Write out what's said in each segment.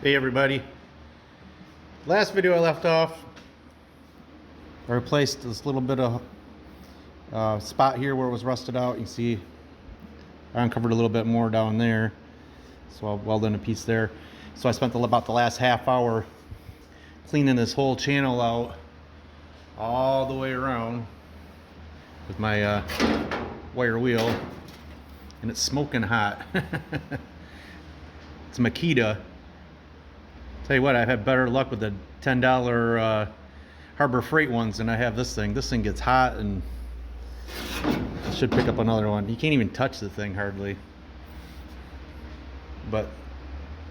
Hey everybody. Last video I left off, I replaced this little bit of spot here where it was rusted out. You can see I uncovered a little bit more down there, so I'll weld in a piece there. So I spent about the last half hour cleaning this whole channel out all the way around with my wire wheel, and it's smoking hot. It's Makita. Tell you what, I've had better luck with the $10 Harbor Freight ones than I have this thing. This thing gets hot, and I should pick up another one. You can't even touch the thing hardly. But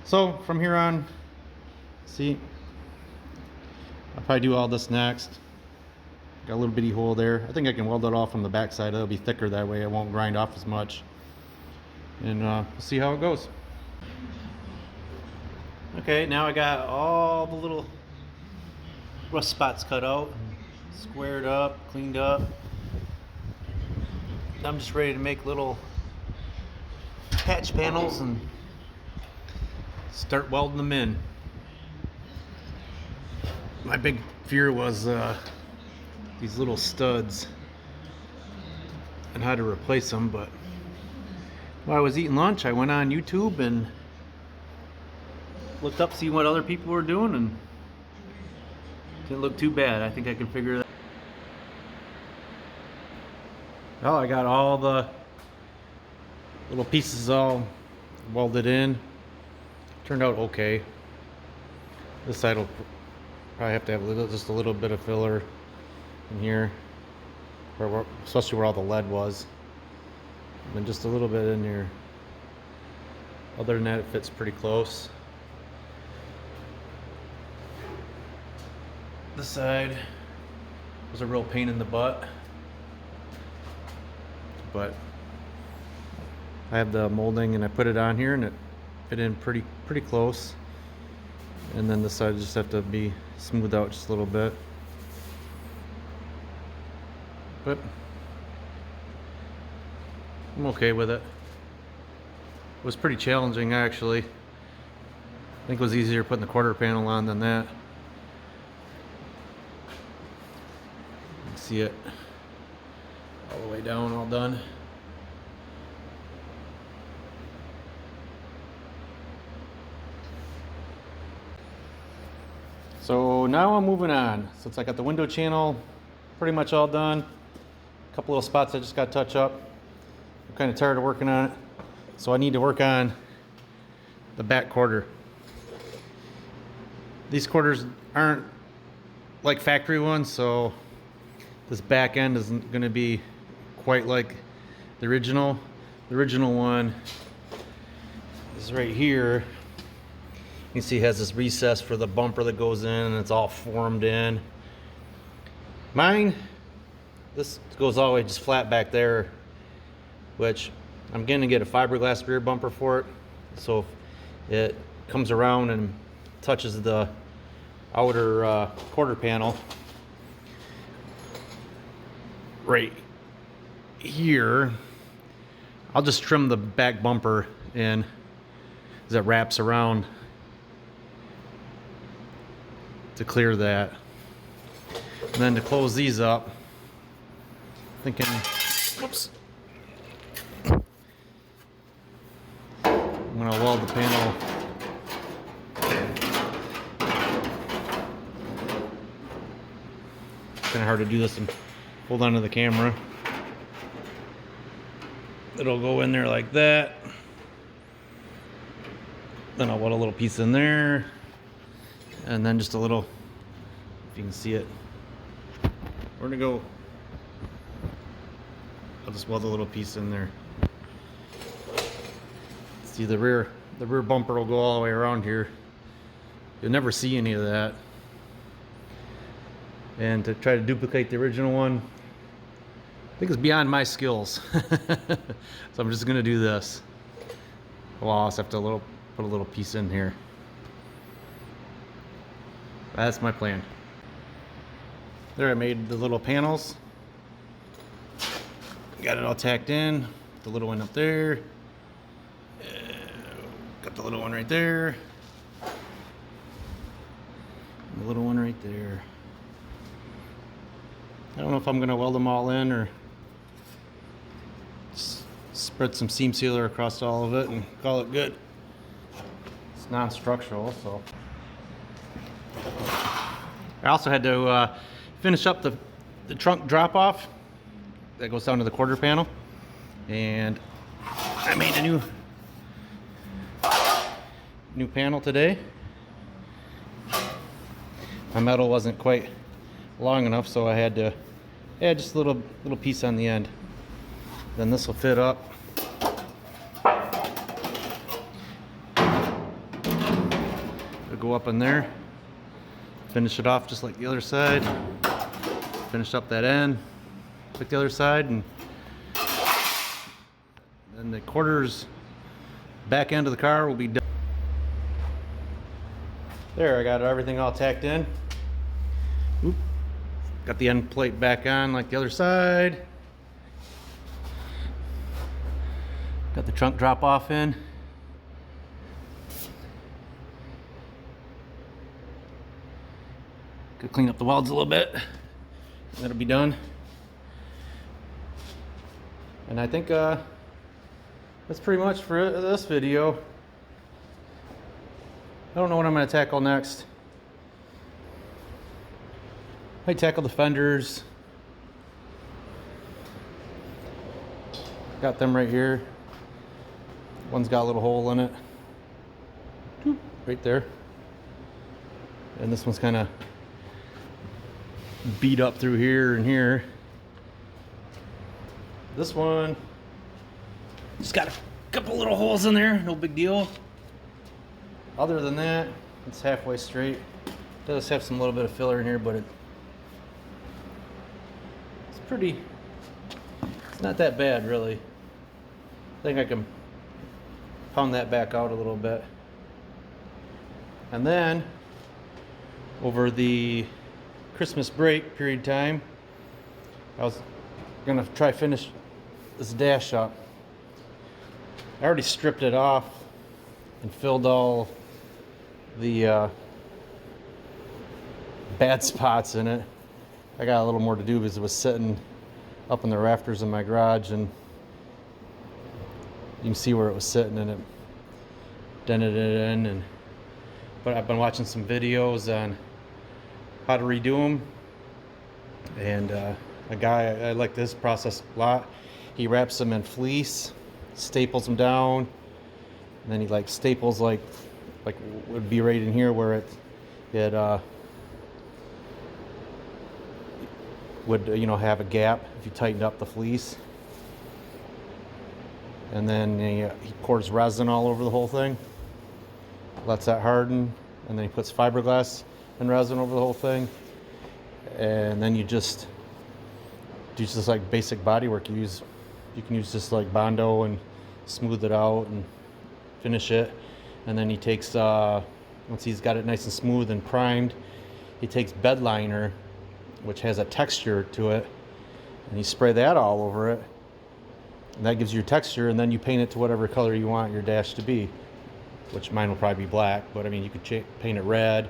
so from here on, see, I'll probably do all this next. Got a little bitty hole there. I think I can weld it off from the back side. It'll be thicker that way. It won't grind off as much. And we'll see how it goes. Okay, now I got all the little rust spots cut out, squared up, cleaned up. I'm just ready to make little patch panels and start welding them in. My big fear was these little studs and how to replace them, but while I was eating lunch, I went on YouTube and looked up, see what other people were doing, and didn't look too bad. I think I can figure that. Well, I got all the little pieces all welded in. Turned out okay. This side will probably have to have just a little bit of filler in here, especially where all the lead was, and then just a little bit in here. Other than that, it fits pretty close. This side was a real pain in the butt, but I have the molding and I put it on here and it fit in pretty close. And then this side just have to be smoothed out just a little bit, but I'm okay with it. It was pretty challenging actually. I think it was easier putting the quarter panel on than that. See it all the way down, all done. So now I'm moving on. Since I got the window channel pretty much all done, a couple little spots I just got to touch up. I'm kind of tired of working on it, so I need to work on the back quarter. These quarters aren't like factory ones, so this back end isn't going to be quite like the original. The original one is right here. You can see it has this recess for the bumper that goes in, and it's all formed in. Mine, this goes all the way just flat back there, which I'm going to get a fiberglass rear bumper for it. So if it comes around and touches the outer quarter panel right here, I'll just trim the back bumper in as it wraps around to clear that. And then to close these up, thinking, whoops, I'm gonna weld the panel kind of hard to do this and hold on to the camera. It'll go in there like that. Then I'll weld a little piece in there, and then just a little, if you can see it, we're gonna go, I'll just weld a little piece in there. See, the rear bumper will go all the way around here. You'll never see any of that. And to try to duplicate the original one, I think it's beyond my skills. So I'm just gonna do this. Well, I'll also have to put a little piece in here. That's my plan. There, I made the little panels. Got it all tacked in. The little one up there. Got the little one right there. The little one right there. I don't know if I'm gonna weld them all in or spread some seam sealer across all of it and call it good. It's non-structural, so. I also had to finish up the trunk drop-off that goes down to the quarter panel, and I made a new panel today. My metal wasn't quite long enough, so I had to add just a little piece on the end. Then this will fit up. It'll go up in there. Finish it off just like the other side. Finish up that end like the other side, and then the quarters back end of the car will be done. There, I got everything all tacked in. Oop. Got the end plate back on like the other side. Got the trunk drop off in. Could clean up the welds a little bit. That'll be done. And I think that's pretty much for this video. I don't know what I'm going to tackle next. I tackle the fenders. Got them right here. One's got a little hole in it. Right there. And this one's kind of beat up through here and here. This one just got a couple little holes in there, no big deal. Other than that, it's halfway straight. It does have some little bit of filler in here, but it's not that bad really. I think I can pound that back out a little bit. And then over the Christmas break period time, I was gonna try finish this dash up. I already stripped it off and filled all the bad spots in it. I got a little more to do because it was sitting up in the rafters in my garage, and you can see where it was sitting, and it dented it in. But I've been watching some videos on how to redo them, and a guy, I like this process a lot. He wraps them in fleece, staples them down, and then he like staples like would be right in here where it would have a gap if you tightened up the fleece. And then he pours resin all over the whole thing, lets that harden, and then he puts fiberglass and resin over the whole thing. And then you just do just like basic body work. You can use just like Bondo and smooth it out and finish it. And then he takes once he's got it nice and smooth and primed, he takes bed liner, which has a texture to it, and you spray that all over it, and that gives you your texture. And then you paint it to whatever color you want your dash to be, which mine will probably be black, but I mean you could paint it red.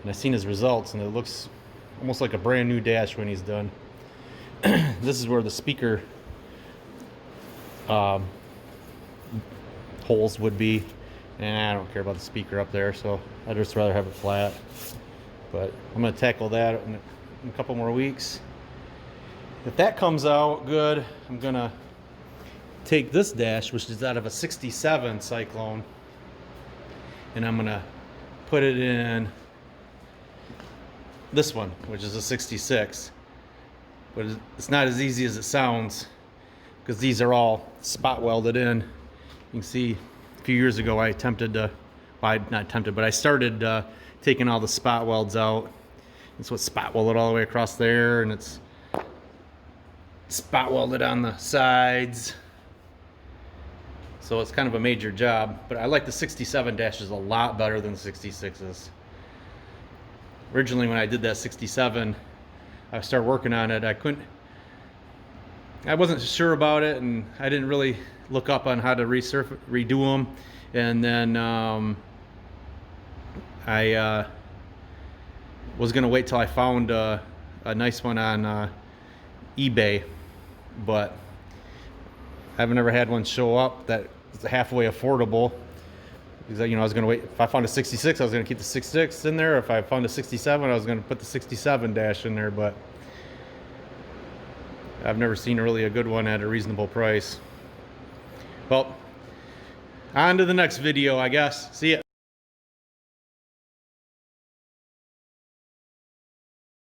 And I've seen his results, and it looks almost like a brand new dash when he's done. This is where the speaker holes would be, and I don't care about the speaker up there, so I'd just rather have it flat. But I'm going to tackle that in a couple more weeks. If that comes out good, I'm going to take this dash, which is out of a 67 Cyclone, and I'm going to put it in this one, which is a 66. But it's not as easy as it sounds, because these are all spot welded in. You can see a few years ago I attempted to, well, not attempted, but I started taking all the spot welds out. It's what spot welded all the way across there, and it's spot welded on the sides. So it's kind of a major job, but I like the 67 dashes a lot better than the 66s. Originally when I did that 67, I started working on it, I wasn't sure about it, and I didn't really look up on how to redo them. And then I was gonna wait till I found a nice one on eBay, but I've never had one show up that is halfway affordable. Because, you know, I was gonna wait. If I found a 66, I was gonna keep the 66 in there. If I found a 67, I was gonna put the 67 dash in there. But I've never seen really a good one at a reasonable price. Well, on to the next video, I guess. See ya.